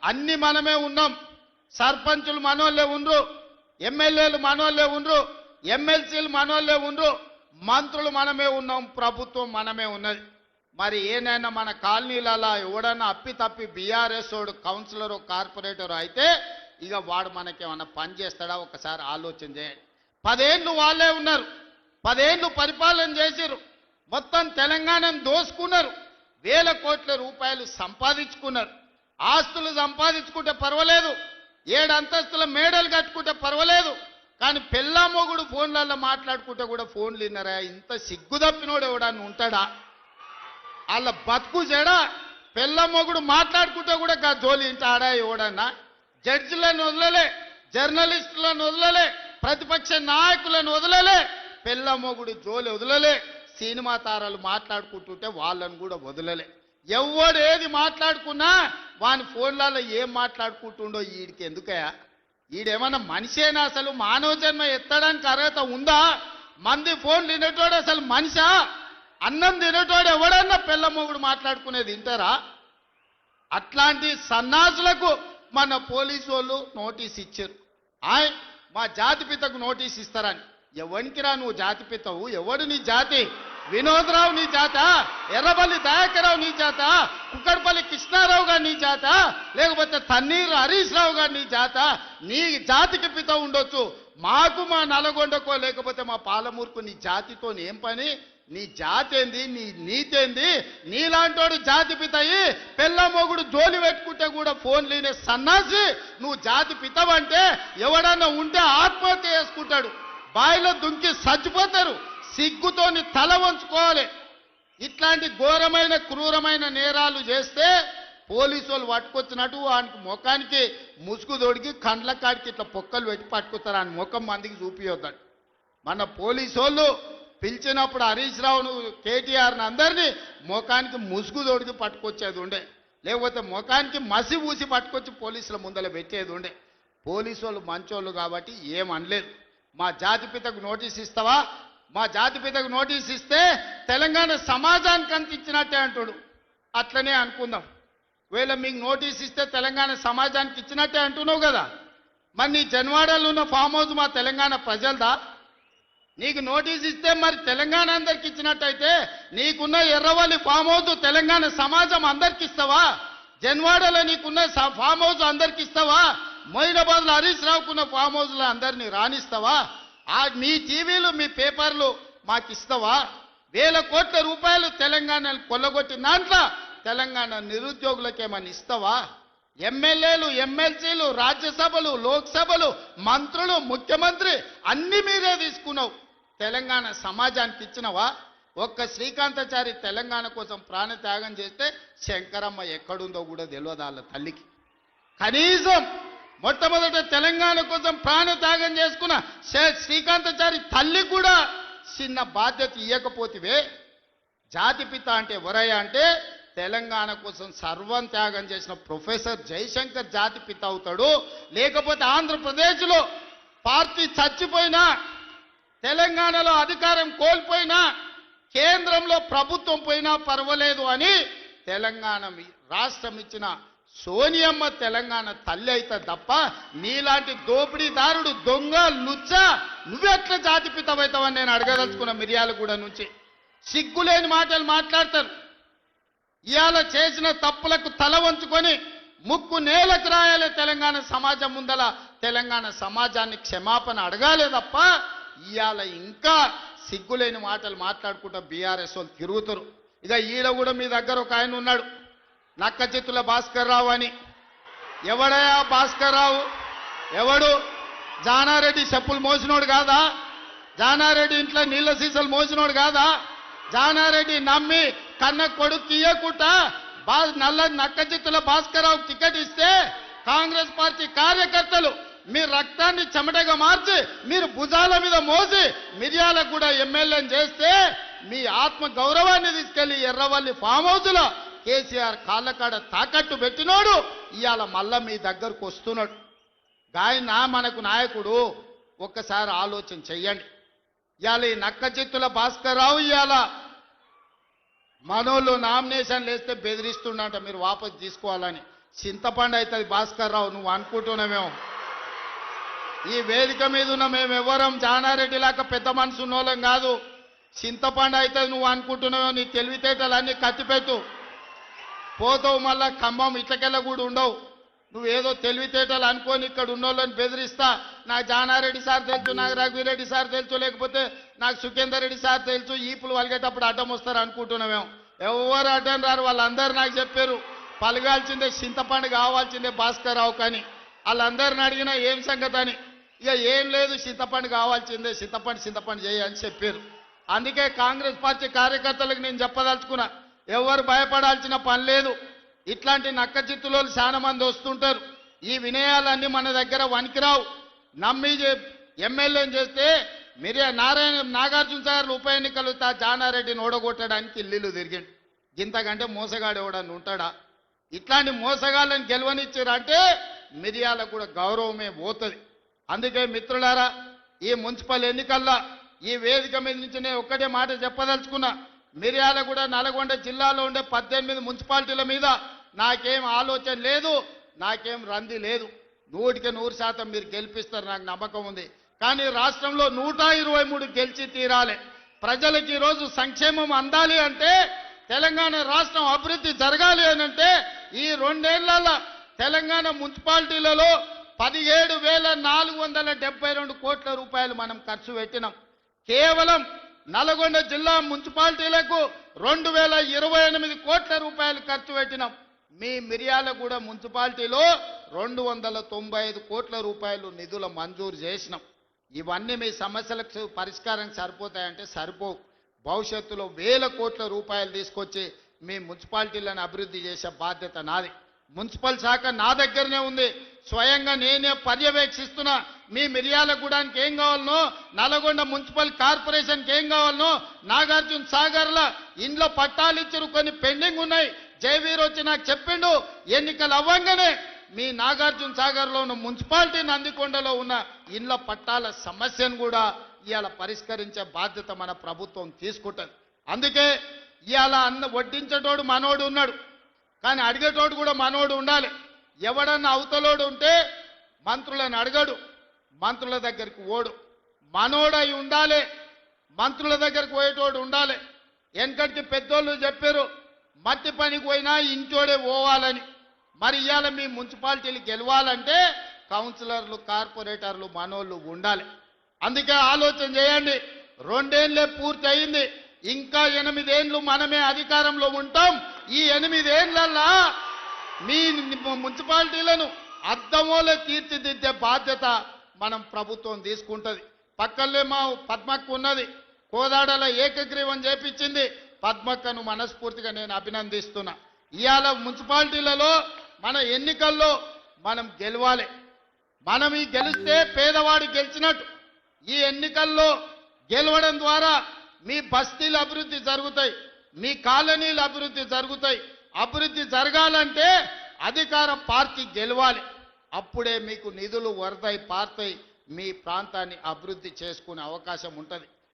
అన్ని మనమే ఉన్నాం. సర్పంచులు మనోళ్ళే ఉండ్రు, ఎమ్మెల్యేలు మనోళ్ళే ఉండ్రు, ఎమ్మెల్సీలు మనోళ్ళే ఉండ్రు, మంత్రులు మనమే ఉన్నాం, ప్రభుత్వం మనమే ఉన్నది. మరి ఏనైనా మన కాలనీలలో ఎవడన్నా అప్పి తప్పి బీఆర్ఎస్ వాడు కౌన్సిలర్ కార్పొరేటర్ అయితే ఇక వాడు మనకేమన్నా పని చేస్తాడా ఒకసారి ఆలోచన చేయండి. 10 ఏళ్ళు వాళ్ళే ఉన్నారు, 10 ఏళ్ళు పరిపాలన చేసిరు, మొత్తం తెలంగాణను దోసుకున్నారు, వేల కోట్ల రూపాయలు సంపాదించుకున్నారు. ఆస్తులు సంపాదించుకుంటే పర్వాలేదు, 7 అంతస్తుల మేడలు కట్టుకుంటే పర్వాలేదు, కానీ పెళ్ళా మొగుడు ఫోన్లలో మాట్లాడుకుంటే కూడా ఫోన్లు విన్నారా? ఇంత సిగ్గు తప్పినోడు ఎవడన్నా ఉంటాడా? వాళ్ళ బతుకు చెడా. పెళ్ళ మొగుడు మాట్లాడుకుంటే కూడా గా జోలి ఇంట ఆడా ఎవడన్నా? జడ్జిలను వదలలే, జర్నలిస్టులను వదలలే, ప్రతిపక్ష నాయకులను వదలలే, పెళ్ళ మొగుడు జోలి వదలలే, సినిమా తారాలు మాట్లాడుకుంటుంటే వాళ్ళను కూడా వదలలే. ఎవడు ఏది మాట్లాడుకున్నా వాని ఫోన్లలో ఏం మాట్లాడుకుంటుండో వీడికి ఎందుకయా? వీడేమన్నా మనిషేనా? అసలు మానవ జన్మ ఎత్తడానికి అర్హత ఉందా? మంది ఫోన్ తినేటోడు అసలు మనిషా? అన్నం తినేటోడు ఎవడన్నా పెళ్ళ మొగుడు మాట్లాడుకునేది వింటారా? అట్లాంటి సన్నాసులకు మన పోలీసు వాళ్ళు నోటీస్ ఇచ్చారు. మా జాతిపితకు నోటీస్ ఇస్తారని. ఎవరికి రా నువ్వు జాతిపితవు? ఎవడు నీ జాతి? వినోద్రావు నీ జాత? ఎర్రబల్లి దయాకరావు నీ జాత? కుక్కడపల్లి కృష్ణారావు గారు నీ జాత? లేకపోతే తన్నీరు హరీష్ రావు గారు నీ జాత? నీ జాతికి పిత ఉండొచ్చు, మాకు మా నల్గొండకో లేకపోతే మా పాలమూరుకు నీ జాతితో ఏం పని? నీ జాతి ఏంది? నీ నీతేంది? నీలాంటోడు జాతి పితయి పెళ్ళ మొగుడు జోలి పెట్టుకుంటే కూడా ఫోన్ లేనే సన్నాసి నువ్వు జాతి పితవంటే ఎవడన్నా ఉంటే ఆత్మహత్య చేసుకుంటాడు, బాయిలో దుంకి చచ్చిపోతారు. సిగ్గుతోని తల వంచుకోవాలి. ఇట్లాంటి ఘోరమైన క్రూరమైన నేరాలు చేస్తే పోలీసు వాళ్ళు పట్టుకొచ్చినట్టు వానికి ముఖానికి ముసుగు తొడిగి కండ్ల కాడికి ఇట్లా పొక్కలు పెట్టి పట్టుకొస్తారు. ఆయన ముఖం మందికి చూపియొద్దాడు. మన పోలీసు వాళ్ళు పిలిచినప్పుడు హరీష్ రావును కేటీఆర్ని అందరినీ ముఖానికి ముసుగు తొడిగి పట్టుకొచ్చేది ఉండే, లేకపోతే ముఖానికి మసి ఊసి పట్టుకొచ్చి పోలీసుల ముందర పెట్టేది ఉండే. పోలీసు వాళ్ళు మంచోళ్ళు కాబట్టి ఏమనలేదు. మా జాతిపితకు నోటీస్ ఇస్తావా? మా జాతిపితకు నోటీస్ ఇస్తే తెలంగాణ సమాజానికి అంత ఇచ్చినట్టే అంటాడు. అట్లనే అనుకుందాం. ఒకవేళ మీకు నోటీస్ ఇస్తే తెలంగాణ సమాజానికి ఇచ్చినట్టే అంటున్నావు కదా, మరి నీ జన్వాడలో ఉన్న ఫామ్ హౌస్ మా తెలంగాణ ప్రజలదా? నీకు నోటీస్ ఇస్తే మరి తెలంగాణ అందరికి ఇచ్చినట్టయితే నీకున్న ఎర్రవల్లి ఫామ్ హౌస్ తెలంగాణ సమాజం అందరికి ఇస్తావా? జన్వాడలో నీకున్న ఫామ్ హౌస్ అందరికి ఇస్తావా? మొయినాబాద్లో హరీష్ రావుకున్న ఫామ్ హౌస్లో అందరినీ రాణిస్తావా? మీ టీవీలు మీ పేపర్లు మాకు ఇస్తావా? వేల కోట్ల రూపాయలు తెలంగాణను కొల్లగొట్టిన దాంట్లో తెలంగాణ నిరుద్యోగులకేమని ఇస్తావా? ఎమ్మెల్యేలు, ఎమ్మెల్సీలు, రాజ్యసభలు, లోక్సభలు, మంత్రులు, ముఖ్యమంత్రి అన్ని మీరే తీసుకున్నావు. తెలంగాణ సమాజానికి ఇచ్చినవా? ఒక్క శ్రీకాంతాచారి తెలంగాణ కోసం ప్రాణత్యాగం చేస్తే శంకరమ్మ ఎక్కడుందో కూడా తెలియదు వాళ్ళ తల్లికి. కనీసం మొట్టమొదట తెలంగాణ కోసం ప్రాణత్యాగం చేసుకున్న శ్రీకాంతాచారి తల్లి కూడా చిన్న బాధ్యత ఇవ్వకపోతివే. జాతిపిత అంటే ఎవరయ్యా అంటే తెలంగాణ కోసం సర్వం త్యాగం చేసిన ప్రొఫెసర్ జయశంకర్ జాతిపిత అవుతాడు. లేకపోతే ఆంధ్రప్రదేశ్లో పార్టీ చచ్చిపోయినా, తెలంగాణలో అధికారం కోల్పోయినా, కేంద్రంలో ప్రభుత్వం పోయినా పర్వాలేదు అని తెలంగాణ రాష్ట్రం ఇచ్చిన సోనియమ్మ తెలంగాణ తల్లి అయితే తప్ప నీలాంటి దోపిడీదారుడు, దొంగ, లుచ్చ నువ్వెట్లా జాతిపితమవుతావని నేను అడగదలుచుకున్న. మిర్యాలగూడ నుంచి సిగ్గులేని మాటలు మాట్లాడతారు. ఇవాళ చేసిన తప్పులకు తల వంచుకొని ముక్కు నేలకు రాయాలి. తెలంగాణ సమాజం ముందల తెలంగాణ సమాజాన్ని క్షమాపణ అడగాలే తప్ప ఇవాళ ఇంకా సిగ్గులేని మాటలు మాట్లాడుకుంటూ బీఆర్ఎస్ వాళ్ళు తిరుగుతారు. ఇక ఈడ కూడా మీ దగ్గర ఒక ఆయన ఉన్నాడు, నక్క చిత్తుల భాస్కర్ రావు అని. ఎవడయా భాస్కర్ రావు? ఎవడు? జానారెడ్డి చెప్పులు మోసినోడు కాదా? జానారెడ్డి ఇంట్లో నీళ్ళ సీసాలు మోసినోడు కాదా? జానారెడ్డి నమ్మి కన్న కొడుకు తీయకుండా నక్క చిత్తుల భాస్కర్ రావు టికెట్ ఇస్తే కాంగ్రెస్ పార్టీ కార్యకర్తలు మీ రక్తాన్ని చెమటగా మార్చి మీరు భుజాల మీద మోసి మిర్యాలగూడ ఎమ్మెల్యేని చేస్తే మీ ఆత్మ గౌరవాన్ని తీసుకెళ్లి ఎర్రవల్లి ఫామ్ హౌస్లో కేసీఆర్ కాళ్ళకాడ తాకట్టు పెట్టినోడు ఇవాళ మళ్ళా మీ దగ్గరకు వస్తున్నాడు. గాయన మనకు నాయకుడు. ఒక్కసారి ఆలోచన చెయ్యండి. ఇవాళ ఈ నక్క చిత్తుల భాస్కర్ రావు ఇవాళ మనోళ్ళు నామినేషన్లు వేస్తే బెదిరిస్తుండంట మీరు వాపసు తీసుకోవాలని. చింతపండు అవుతుంది భాస్కర్ రావు, నువ్వు అనుకుంటున్నామేమో. ఈ వేదిక మీద ఉన్న మేము ఎవరం జానారెడ్డి లాగా పెద్ద మనసు ఉన్నోళ్ళం కాదు. చింతపండు అవుతుంది నువ్వు అనుకుంటున్నావో, నీ తెలివితేటలన్నీ కత్తిపెట్టు, పోతావు మళ్ళా ఖమ్మం ఇట్లకెళ్ళ కూడా ఉండవు. నువ్వేదో తెలివితేటలు అనుకొని ఇక్కడ ఉన్నోళ్ళని బెదిరిస్తా, నాకు జానారెడ్డి సార్ తెలుసు, నాకు రఘువీరెడ్డి సార్ తెలుసు, లేకపోతే నాకు సుఖేందర్ రెడ్డి సార్ తెలుసు, ఈపులు వలిగేటప్పుడు అడ్డం వస్తారు అనుకుంటున్నామేమో. ఎవరు అడ్డం రారు, వాళ్ళందరూ నాకు చెప్పారు పలగాల్సిందే చింతపండు కావాల్సిందే భాస్కర్ రావు కానీ. వాళ్ళందరిని అడిగినా ఏం సంగతి అని, ఇక ఏం లేదు చింతపండు కావాల్సిందే, చింతపండు చేయ అని చెప్పారు. అందుకే కాంగ్రెస్ పార్టీ కార్యకర్తలకు నేను చెప్పదలుచుకున్నా, ఎవరు భయపడాల్సిన పని లేదు. ఇట్లాంటి నక్క చిత్తులో చాలా మంది వస్తుంటారు. ఈ వినయాలన్నీ మన దగ్గర వనికిరావు. నమ్మి ఎమ్మెల్యేని చేస్తే మీరే నాగార్జున సాగర్ ఉప ఎన్నికలు జానారెడ్డిని ఓడగొట్టడానికి ఇల్లు తిరిగిండు. ఇంతకంటే మోసగాడు ఎవడని ఉంటాడా? ఇట్లాంటి మోసగాళ్ళని గెలవనిచ్చారంటే మిర్యాలకు కూడా గౌరవమే పోతుంది. అందుకే మిత్రులారా, ఈ మున్సిపల్ ఎన్నికల్లో ఈ వేదిక మీద నుంచి నేను ఒక్కటే మాట చెప్పదలుచుకున్నా. మిర్యాలగూడ నల్గొండ జిల్లాలో ఉండే 18 మున్సిపాలిటీల మీద నాకేం ఆలోచన లేదు, నాకేం రంది లేదు. 100% మీరు గెలిపిస్తారు, నాకు నమ్మకం ఉంది. కానీ రాష్ట్రంలో 123 గెలిచి తీరాలి. ప్రజలకు ఈరోజు సంక్షేమం అందాలి అంటే, తెలంగాణ రాష్ట్రం అభివృద్ధి జరగాలి అని అంటే, ఈ 2 ఏళ్లలో తెలంగాణ మున్సిపాలిటీలలో 17,472 కోట్ల రూపాయలు మనం ఖర్చు పెట్టినాం. కేవలం నల్గొండ జిల్లా మున్సిపాలిటీలకు 2,028 కోట్ల రూపాయలు ఖర్చు పెట్టినాం. మీ మిర్యాలగూడ మున్సిపాలిటీలో 295 కోట్ల రూపాయలు నిధుల మంజూరు చేసినాం. ఇవన్నీ మీ సమస్యలకు పరిష్కారం సరిపోతాయంటే సరిపోవు. భవిష్యత్తులో వేల కోట్ల రూపాయలు తీసుకొచ్చి మీ మున్సిపాలిటీలను అభివృద్ధి చేసే బాధ్యత నాది. మున్సిపల్ శాఖ నా దగ్గరనే ఉంది, స్వయంగా నేనే పర్యవేక్షిస్తున్నా. మీ మిర్యాలగూడానికి ఏం కావాలనో, నల్గొండ మున్సిపల్ కార్పొరేషన్కి ఏం కావాలనో, నాగార్జున సాగర్ల ఇండ్ల పట్టాలు ఇచ్చారు, కొన్ని పెండింగ్ ఉన్నాయి. జయవీర్ వచ్చి నాకు చెప్పిండు, ఎన్నికలు అవ్వంగానే మీ నాగార్జున సాగర్లో ఉన్న మున్సిపాలిటీ నందికొండలో ఉన్న ఇండ్ల పట్టాల సమస్యను కూడా ఇవాళ పరిష్కరించే బాధ్యత మన ప్రభుత్వం తీసుకుంటుంది. అందుకే ఇవాళ వడ్డించేటోడు మనోడు ఉన్నాడు, కానీ అడిగేటోడు కూడా మనోడు ఉండాలి. ఎవడన్నా అవతలోడు ఉంటే మంత్రులను అడగడు, మంత్రుల దగ్గరికి ఓడు. మనోడై ఉండాలి, మంత్రుల దగ్గరికి పోయేటోడు ఉండాలి. వెనకటికి పెద్దోళ్ళు చెప్పారు, మట్టి పనికి పోయినా ఇంటోడే పోవాలని. మరి ఇవాళ మీ మున్సిపాలిటీలు గెలవాలంటే కౌన్సిలర్లు, కార్పొరేటర్లు మనోళ్ళు ఉండాలి. అందుకే ఆలోచన చేయండి. 2 ఏళ్లే పూర్తి అయింది, ఇంకా 8 ఏళ్ళు మనమే అధికారంలో ఉంటాం. ఈ 8 ఏళ్లల్లా మీ మున్సిపాలిటీలను అద్దమోలే తీర్చిదిద్దే బాధ్యత మనం ప్రభుత్వం తీసుకుంటుంది. పక్కనే మా పద్మక్క ఉన్నది, కోదాడల ఏకగ్రీవం చేపించింది. పద్మక్కను మనస్ఫూర్తిగా నేను అభినందిస్తున్నా. ఇవాళ మున్సిపాలిటీలలో మన ఎన్నికల్లో మనం గెలవాలి. మనం ఈ గెలిస్తే పేదవాడు గెలిచినట్టు. ఈ ఎన్నికల్లో గెలవడం ద్వారా మీ బస్తీలు అభివృద్ధి జరుగుతాయి, మీ కాలనీలు అభివృద్ధి జరుగుతాయి. అభివృద్ధి జరగాలంటే అధికార పార్టీ గెలవాలి. అప్పుడే మీకు నిధులు వరదై పారుతాయి, మీ ప్రాంతాన్ని అభివృద్ధి చేసుకునే అవకాశం ఉంటుంది.